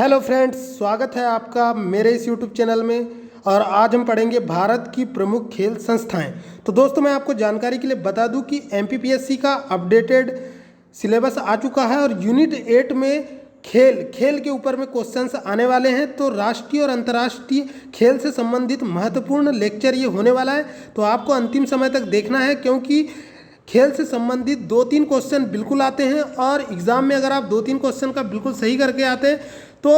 Hello friends, स्वागत है आपका मेरे इस यूट्यूब चैनल में। और आज हम पढ़ेंगे भारत की प्रमुख खेल संस्थाएं। तो दोस्तों, मैं आपको जानकारी के लिए बता दूं कि एमपीपीएससी का अपडेटेड सिलेबस आ चुका है और यूनिट 8 में खेल के ऊपर में क्वेश्चंस आने वाले हैं। तो राष्ट्रीय और अंतर्राष्ट्रीय खेल से संबंधित महत्वपूर्ण लेक्चर ये होने वाला है। तो आपको अंतिम समय तक देखना है, क्योंकि खेल से संबंधित 2-3 क्वेश्चन बिल्कुल आते हैं और एग्ज़ाम में अगर आप 2-3 क्वेश्चन का बिल्कुल सही करके आते हैं तो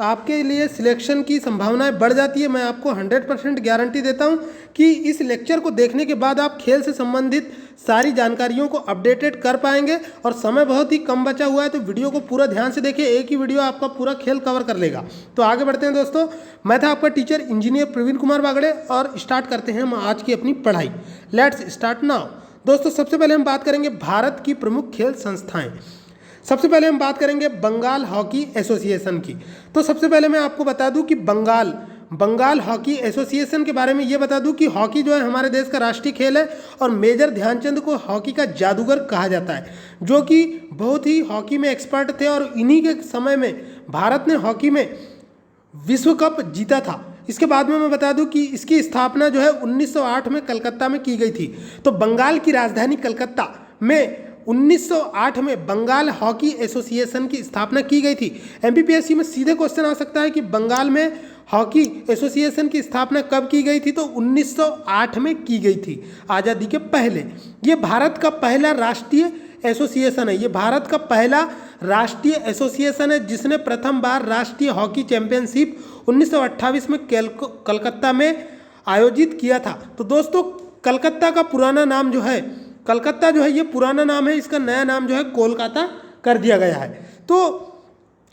आपके लिए सिलेक्शन की संभावनाएं बढ़ जाती है। मैं आपको 100% गारंटी देता हूं कि इस लेक्चर को देखने के बाद आप खेल से संबंधित सारी जानकारियों को अपडेटेड कर पाएंगे। और समय बहुत ही कम बचा हुआ है, तो वीडियो को पूरा ध्यान से देखिए। एक ही वीडियो आपका पूरा खेल कवर कर लेगा। तो आगे बढ़ते हैं दोस्तों। मैं था आपका टीचर इंजीनियर प्रवीण कुमार बागड़े और स्टार्ट करते हैं हम आज की अपनी पढ़ाई। Let's start now. दोस्तों, सबसे पहले हम बात करेंगे भारत की प्रमुख खेल संस्थाएं। सबसे पहले हम बात करेंगे बंगाल हॉकी एसोसिएशन की। तो सबसे पहले मैं आपको बता दूं कि बंगाल हॉकी एसोसिएशन के बारे में ये बता दूं कि हॉकी जो है हमारे देश का राष्ट्रीय खेल है और मेजर ध्यानचंद को हॉकी का जादूगर कहा जाता है, जो कि बहुत ही हॉकी में एक्सपर्ट थे और इन्हीं के समय में भारत ने हॉकी में विश्व कप जीता था। इसके बाद में मैं बता दूं कि इसकी स्थापना जो है 1908 में कलकत्ता में की गई थी। तो बंगाल की राजधानी कलकत्ता में 1908 में बंगाल हॉकी एसोसिएशन की स्थापना की गई थी। एमपीपीएससी में सीधे क्वेश्चन आ सकता है कि बंगाल में हॉकी एसोसिएशन की स्थापना कब की गई थी। तो 1908 में की गई थी, आज़ादी के पहले। ये भारत का पहला राष्ट्रीय एसोसिएशन है। ये भारत का पहला राष्ट्रीय एसोसिएशन है जिसने प्रथम बार राष्ट्रीय हॉकी चैंपियनशिप 1928 में कलकत्ता में आयोजित किया था। तो दोस्तों, कलकत्ता का पुराना नाम जो है, कलकत्ता जो है ये पुराना नाम है, इसका नया नाम जो है कोलकाता कर दिया गया है। तो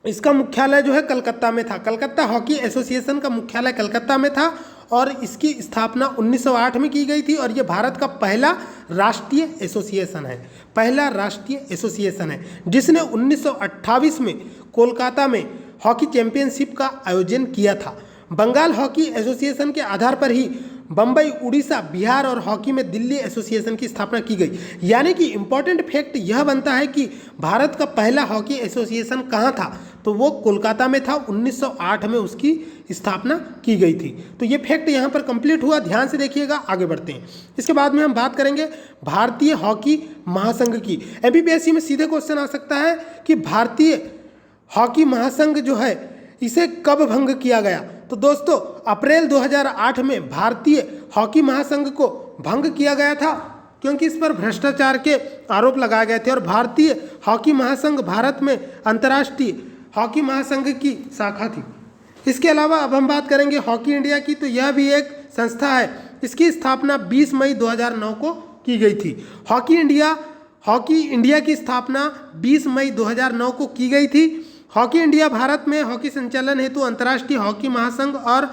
इसका मुख्यालय जो है कलकत्ता में था। कलकत्ता हॉकी एसोसिएशन का मुख्यालय कलकत्ता में था और इसकी स्थापना 1908 में की गई थी। और ये भारत का पहला राष्ट्रीय एसोसिएशन है, पहला राष्ट्रीय एसोसिएशन है जिसने 1928 में कोलकाता में हॉकी चैंपियनशिप का आयोजन किया था। बंगाल हॉकी एसोसिएशन के आधार पर ही बम्बई, उड़ीसा, बिहार और हॉकी में दिल्ली एसोसिएशन की स्थापना की गई। यानी कि इम्पॉर्टेंट फैक्ट यह बनता है कि भारत का पहला हॉकी एसोसिएशन कहाँ था, तो वो कोलकाता में था। 1908 में उसकी स्थापना की गई थी। तो ये फैक्ट यहाँ पर कंप्लीट हुआ, ध्यान से देखिएगा। आगे बढ़ते हैं। इसके बाद में हम बात करेंगे भारतीय हॉकी महासंघ की। एमपीपीएससी में सीधे क्वेश्चन आ सकता है कि भारतीय हॉकी महासंघ जो है इसे कब भंग किया गया। तो दोस्तों, अप्रैल 2008 में भारतीय हॉकी महासंघ को भंग किया गया था, क्योंकि इस पर भ्रष्टाचार के आरोप लगाए गए थे। और भारतीय हॉकी महासंघ भारत में अंतर्राष्ट्रीय हॉकी महासंघ की शाखा थी। इसके अलावा अब हम बात करेंगे हॉकी इंडिया की। तो यह भी एक संस्था है। इसकी स्थापना 20 मई 2009 को की गई थी। हॉकी इंडिया की स्थापना 20 मई 2009 को की गई थी। हॉकी इंडिया भारत में हॉकी संचालन हेतु अंतर्राष्ट्रीय हॉकी महासंघ और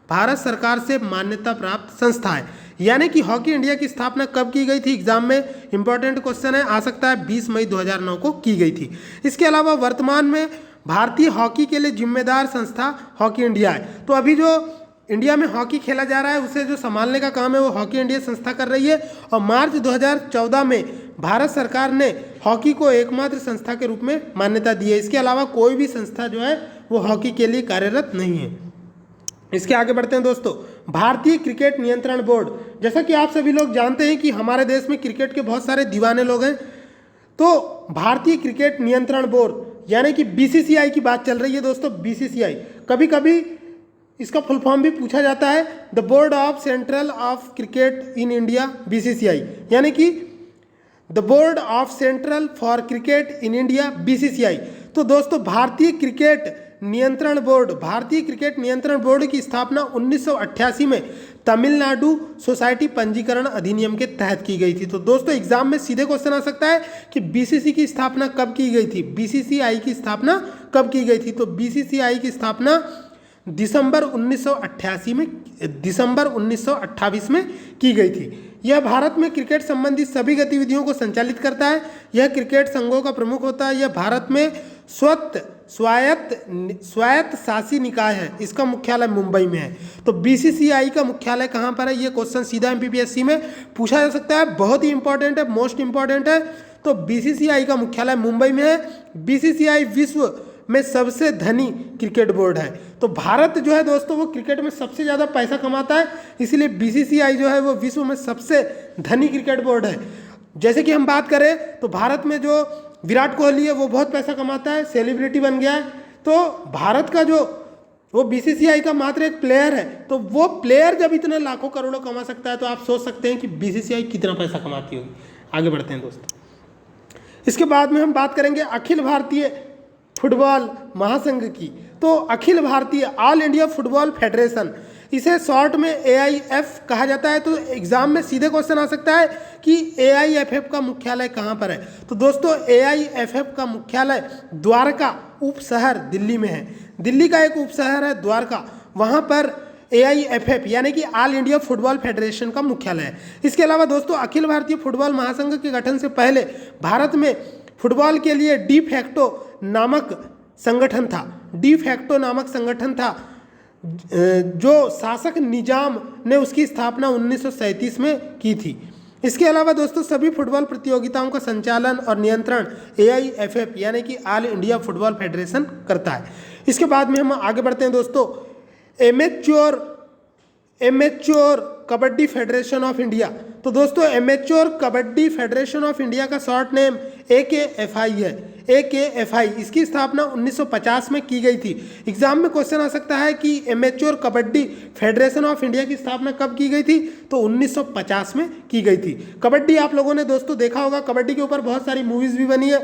भारत सरकार से मान्यता प्राप्त संस्था है। यानी कि हॉकी इंडिया की स्थापना कब की गई थी, एग्जाम में इंपॉर्टेंट क्वेश्चन है, आ सकता है 20 मई 2009 को की गई थी। इसके अलावा वर्तमान में भारतीय हॉकी के लिए जिम्मेदार संस्था हॉकी इंडिया है। तो अभी जो इंडिया में हॉकी खेला जा रहा है उसे जो संभालने का काम है वो हॉकी इंडिया संस्था कर रही है। और मार्च 2014 में भारत सरकार ने हॉकी को एकमात्र संस्था के रूप में मान्यता दी है। इसके अलावा कोई भी संस्था जो है वो हॉकी के लिए कार्यरत नहीं है। इसके आगे बढ़ते हैं दोस्तों। भारतीय क्रिकेट नियंत्रण बोर्ड। जैसा कि आप सभी लोग जानते हैं कि हमारे देश में क्रिकेट के बहुत सारे दीवाने लोग हैं। तो भारतीय क्रिकेट नियंत्रण बोर्ड यानी कि बीसीसीआई की बात चल रही है दोस्तों। बीसीसीआई कभी कभी इसका फुल फॉर्म भी पूछा जाता है, the board of central of cricket in India, BCCI, यानी कि the board of central for cricket in India, BCCI. तो दोस्तों, भारतीय क्रिकेट नियंत्रण बोर्ड की स्थापना 1988 में तमिलनाडु सोसाइटी पंजीकरण अधिनियम के तहत की गई थी। तो दोस्तों, एग्जाम में सीधे क्वेश्चन आ सकता है कि बीसीसी की स्थापना कब की गई थी, बीसीसीआई की स्थापना कब की गई थी। तो बीसीसीआई की स्थापना दिसंबर 1928 में की गई थी। यह भारत में क्रिकेट संबंधित सभी गतिविधियों को संचालित करता है। यह क्रिकेट संघों का प्रमुख होता है। यह भारत में स्वायत्त शासी निकाय है। इसका मुख्यालय मुंबई में है। तो बीसीसीआई का मुख्यालय कहाँ पर है, यह क्वेश्चन सीधा एमपीपीएससी में पूछा जा सकता है। बहुत ही इंपॉर्टेंट है, मोस्ट इंपॉर्टेंट है। तो बीसीसीआई का मुख्यालय मुंबई में है। बीसीसीआई विश्व में सबसे धनी क्रिकेट बोर्ड है। तो भारत जो है दोस्तों वो क्रिकेट में सबसे ज़्यादा पैसा कमाता है, इसीलिए बीसीसीआई जो है वो विश्व में सबसे धनी क्रिकेट बोर्ड है। जैसे कि हम बात करें तो भारत में जो विराट कोहली है वो बहुत पैसा कमाता है, सेलिब्रिटी बन गया है। तो भारत का जो वो बीसीसीआई का मात्र एक प्लेयर है, तो वो प्लेयर जब इतना लाखों करोड़ों कमा सकता है तो आप सोच सकते हैं कि बीसीसीआई कितना पैसा कमाती होगी। आगे बढ़ते हैं दोस्तों। इसके बाद में हम बात करेंगे अखिल भारतीय फुटबॉल महासंघ की। तो Akhil Bharatiya all India football federation, इसे शॉर्ट में AIF कहा जाता है। तो एग्जाम में सीधे क्वेश्चन आ सकता है कि AIFF का मुख्यालय कहाँ पर है। तो दोस्तों AIFF का मुख्यालय द्वारका उप शहर दिल्ली में है। दिल्ली का एक उप शहर है द्वारका, वहाँ पर AIFF यानी कि ऑल इंडिया फुटबॉल फेडरेशन का मुख्यालय है। इसके अलावा दोस्तों अखिल भारतीय फुटबॉल महासंघ के गठन से पहले भारत में फुटबॉल के लिए डी फैक्टो नामक संगठन था, जो शासक निजाम ने उसकी स्थापना 1937 में की थी। इसके अलावा दोस्तों सभी फुटबॉल प्रतियोगिताओं का संचालन और नियंत्रण AIFF यानी कि ऑल इंडिया फुटबॉल फेडरेशन करता है। इसके बाद में हम आगे बढ़ते हैं दोस्तों। Amateur kabaddi federation of India. तो दोस्तों amateur kabaddi federation of India का शॉर्ट नेम AKFI है। AKFI इसकी स्थापना 1950 में की गई थी। एग्जाम में क्वेश्चन आ सकता है कि amateur kabaddi federation of India की स्थापना कब की गई थी, तो 1950 में की गई थी। कबड्डी आप लोगों ने दोस्तों देखा होगा, कबड्डी के ऊपर बहुत सारी मूवीज़ भी बनी है,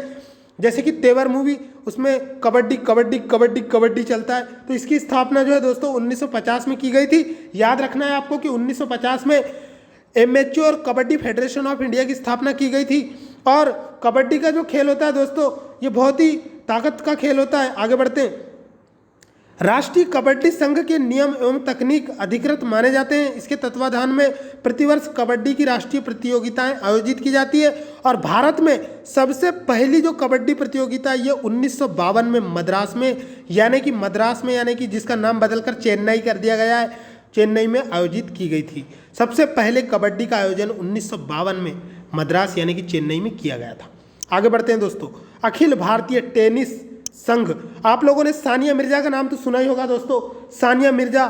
जैसे कि तेवर मूवी, उसमें कबड्डी कबड्डी कबड्डी कबड्डी चलता है। तो इसकी स्थापना जो है दोस्तों 1950 में की गई थी। याद रखना है आपको कि 1950 में amateur kabaddi federation of India की स्थापना की गई थी। और कबड्डी का जो खेल होता है दोस्तों ये बहुत ही ताकत का खेल होता है। आगे बढ़ते हैं। राष्ट्रीय कबड्डी संघ के नियम एवं तकनीक अधिकृत माने जाते हैं। इसके तत्वाधान में प्रतिवर्ष कबड्डी की राष्ट्रीय प्रतियोगिताएं आयोजित की जाती है। और भारत में सबसे पहली जो कबड्डी प्रतियोगिता ये 1952 में मद्रास में यानी कि जिसका नाम बदलकर चेन्नई कर दिया गया है, चेन्नई में आयोजित की गई थी। सबसे पहले कबड्डी का आयोजन 1952 में मद्रास यानी कि चेन्नई में किया गया था। आगे बढ़ते हैं दोस्तों। अखिल भारतीय टेनिस संघ, आप लोगों ने सानिया मिर्जा का नाम तो सुना ही होगा दोस्तों। सानिया मिर्जा,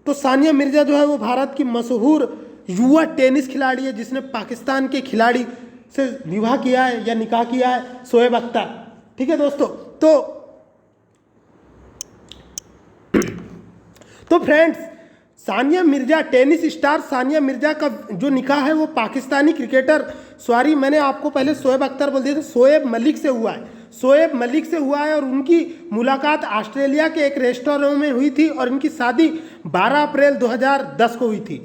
तो सानिया मिर्जा जो है वो भारत की मशहूर युवा टेनिस खिलाड़ी है, जिसने पाकिस्तान के खिलाड़ी से विवाह किया है या निकाह किया है, शोएब अख्तर। ठीक है दोस्तों। तो friends Sania Mirza, tennis star Sania Mirza का जो निकाह है वो पाकिस्तानी क्रिकेटर, सॉरी मैंने आपको पहले शोएब अख्तर बोल दिया था, शोएब मलिक से हुआ है। शोएब मलिक से हुआ है और उनकी मुलाकात ऑस्ट्रेलिया के एक रेस्टोरेंट में हुई थी और इनकी शादी 12 अप्रैल 2010 को हुई थी।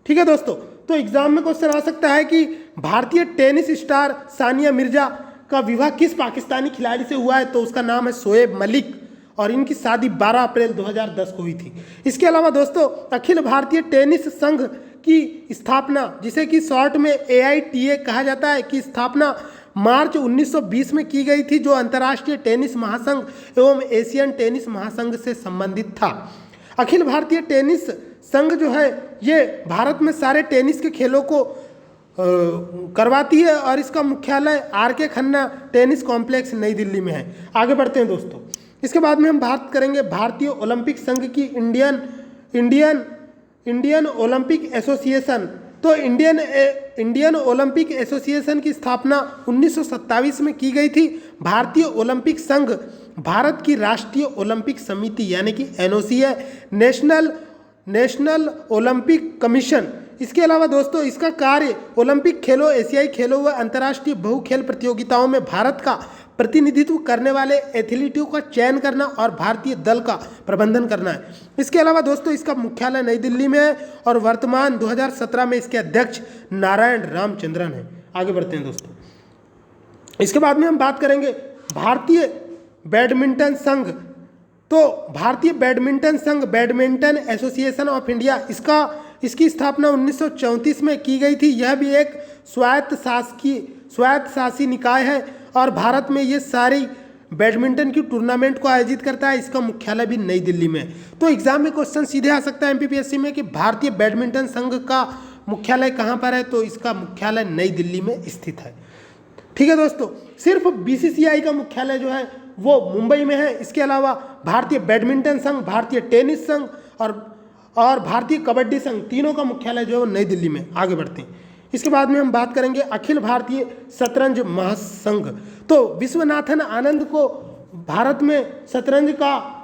ठीक है दोस्तों। तो एग्जाम में क्वेश्चन आ सकता है कि भारतीय टेनिस स्टार सानिया मिर्जा का विवाह किस पाकिस्तानी खिलाड़ी से हुआ है, तो उसका नाम है शोएब मलिक और इनकी शादी 12 अप्रैल 2010 को हुई थी। इसके अलावा दोस्तों अखिल भारतीय टेनिस संघ की स्थापना, जिसे कि शॉर्ट में AITA कहा जाता है, की स्थापना मार्च 1920 में की गई थी, जो अंतर्राष्ट्रीय टेनिस महासंघ एवं एशियन टेनिस महासंघ से संबंधित था। अखिल भारतीय टेनिस संघ जो है ये भारत में सारे टेनिस के खेलों को करवाती है और इसका मुख्यालय RK खन्ना टेनिस कॉम्प्लेक्स नई दिल्ली में है। आगे बढ़ते हैं दोस्तों। इसके बाद में हम बात करेंगे भारतीय ओलंपिक संघ की, इंडियन ओलंपिक एसोसिएशन। तो इंडियन ओलंपिक एसोसिएशन की स्थापना 1927 में की गई थी। भारतीय ओलंपिक संघ भारत की राष्ट्रीय ओलंपिक समिति यानी कि NOC है, नेशनल ओलंपिक कमीशन। इसके अलावा दोस्तों इसका कार्य ओलंपिक खेलों, एशियाई खेलों व अंतर्राष्ट्रीय बहुखेल प्रतियोगिताओं में भारत का प्रतिनिधित्व करने वाले एथलीटों का चयन करना और भारतीय दल का प्रबंधन करना है। इसके अलावा दोस्तों इसका मुख्यालय नई दिल्ली में है और वर्तमान 2017 में इसके अध्यक्ष नारायण रामचंद्रन है। आगे बढ़ते हैं दोस्तों। इसके बाद में हम बात करेंगे भारतीय बैडमिंटन संघ। तो भारतीय बैडमिंटन संघ, बैडमिंटन एसोसिएशन ऑफ इंडिया, इसकी स्थापना 1934 में की गई थी। यह भी एक स्वायत्त शासी निकाय है और भारत में ये सारी बैडमिंटन की टूर्नामेंट को आयोजित करता है। इसका मुख्यालय भी नई दिल्ली में है। तो एग्जाम में क्वेश्चन सीधे आ सकता है MPPSC में कि भारतीय बैडमिंटन संघ का मुख्यालय कहाँ पर है, तो इसका मुख्यालय नई दिल्ली में स्थित है। ठीक है दोस्तों। सिर्फ BCCI का मुख्यालय जो है वो मुंबई में है। इसके अलावा भारतीय बैडमिंटन संघ, भारतीय टेनिस संघ और भारतीय कबड्डी संघ, तीनों का मुख्यालय जो है वो नई दिल्ली में। आगे बढ़ते हैं। इसके बाद में हम बात करेंगे अखिल भारतीय शतरंज महासंघ। तो विश्वनाथन आनंद को भारत में शतरंज का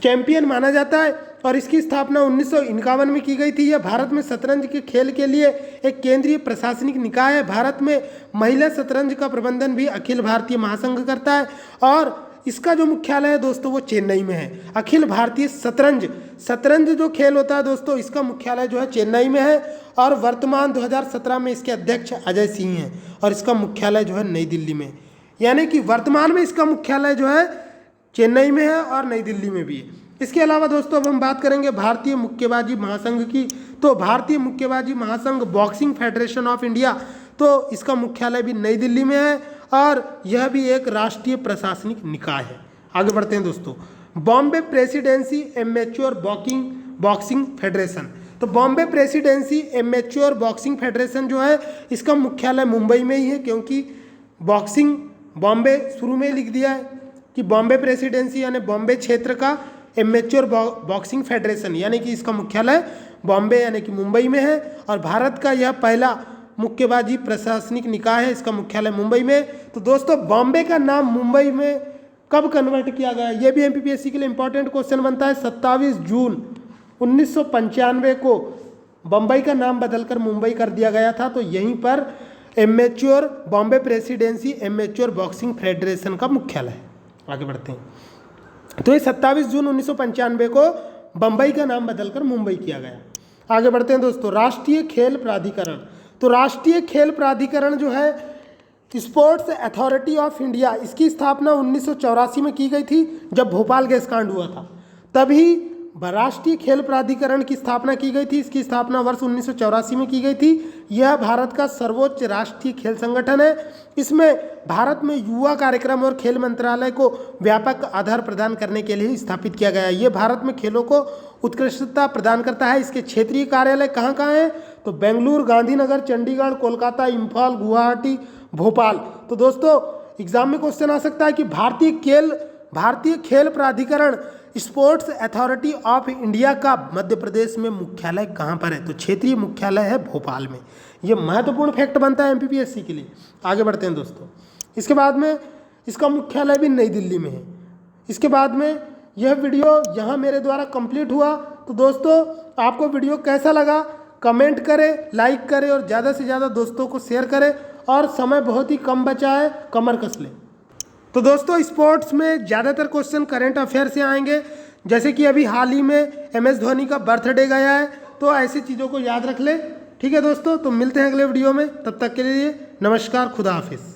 चैंपियन माना जाता है और इसकी स्थापना 1951 में की गई थी। यह भारत में शतरंज के खेल के लिए एक केंद्रीय प्रशासनिक निकाय है। भारत में महिला शतरंज का प्रबंधन भी अखिल भारतीय महासंघ करता है और इसका जो मुख्यालय है दोस्तों वो चेन्नई में है। अखिल भारतीय शतरंज जो खेल होता है दोस्तों, इसका मुख्यालय जो है चेन्नई में है और वर्तमान 2017 में इसके अध्यक्ष अजय सिंह हैं और इसका मुख्यालय जो है नई दिल्ली में। यानी कि वर्तमान में इसका मुख्यालय जो है चेन्नई में है और नई दिल्ली में भी है। इसके अलावा दोस्तों अब हम बात करेंगे भारतीय मुक्केबाजी महासंघ की। तो भारतीय मुक्केबाजी महासंघ बॉक्सिंग फेडरेशन ऑफ इंडिया, तो इसका मुख्यालय भी नई दिल्ली में है और यह भी एक राष्ट्रीय प्रशासनिक निकाय है। आगे बढ़ते हैं दोस्तों। Bombay presidency amateur boxing federation. तो Bombay presidency amateur boxing federation जो है इसका मुख्यालय मुंबई में ही है, क्योंकि बॉक्सिंग बॉम्बे शुरू में ही लिख दिया है कि बॉम्बे प्रेसिडेंसी यानी बॉम्बे क्षेत्र का एमेच्योर बॉक्सिंग फेडरेशन, यानी कि इसका मुख्यालय बॉम्बे यानी कि मुंबई में है और भारत का यह पहला मुक्केबाजी प्रशासनिक निकाय है, इसका मुख्यालय मुंबई में। तो दोस्तों बॉम्बे का नाम मुंबई में कब कन्वर्ट किया गया, यह भी एमपीपीएससी के लिए इंपॉर्टेंट क्वेश्चन बनता है। 27 जून 1995 को बम्बई का नाम बदलकर मुंबई कर दिया गया था। तो यहीं पर amateur Bombay presidency amateur boxing federation का मुख्यालय है। आगे बढ़ते हैं। तो ये 27 जून 1995 को बम्बई का नाम बदलकर मुंबई किया गया। आगे बढ़ते हैं दोस्तों। राष्ट्रीय खेल प्राधिकरण। तो राष्ट्रीय खेल प्राधिकरण जो है स्पोर्ट्स अथॉरिटी ऑफ इंडिया, इसकी स्थापना 1984 में की गई थी जब भोपाल गैस कांड हुआ था, तभी राष्ट्रीय खेल प्राधिकरण की स्थापना की गई थी। इसकी स्थापना वर्ष 1984 में की गई थी। यह भारत का सर्वोच्च राष्ट्रीय खेल संगठन है। इसमें भारत में युवा कार्यक्रम और खेल मंत्रालय को व्यापक आधार प्रदान करने के लिए स्थापित किया गया है। ये भारत में खेलों को उत्कृष्टता प्रदान करता है। इसके क्षेत्रीय कार्यालय कहाँ कहाँ हैं, तो बेंगलुरु, गांधीनगर, चंडीगढ़, कोलकाता, इम्फाल, गुवाहाटी, भोपाल। तो दोस्तों एग्जाम में क्वेश्चन आ सकता है कि भारतीय खेल प्राधिकरण स्पोर्ट्स अथॉरिटी ऑफ इंडिया का मध्य प्रदेश में मुख्यालय कहाँ पर है, तो क्षेत्रीय मुख्यालय है भोपाल में। ये महत्वपूर्ण फैक्ट बनता है एमपीपीएससी के लिए। आगे बढ़ते हैं दोस्तों। इसके बाद में इसका मुख्यालय भी नई दिल्ली में है। इसके बाद में यह वीडियो यहाँ मेरे द्वारा कंप्लीट हुआ। तो दोस्तों आपको वीडियो कैसा लगा कमेंट करें, लाइक करें और ज़्यादा से ज़्यादा दोस्तों को शेयर करें। और समय बहुत ही कम बचा है, कमर कस लें। तो दोस्तों स्पोर्ट्स में ज़्यादातर क्वेश्चन करंट अफेयर से आएंगे, जैसे कि अभी हाल ही में MS धोनी का बर्थडे गया है, तो ऐसी चीज़ों को याद रख लें। ठीक है दोस्तों, तो मिलते हैं अगले वीडियो में, तब तक के लिए नमस्कार, खुदा हाफिज़।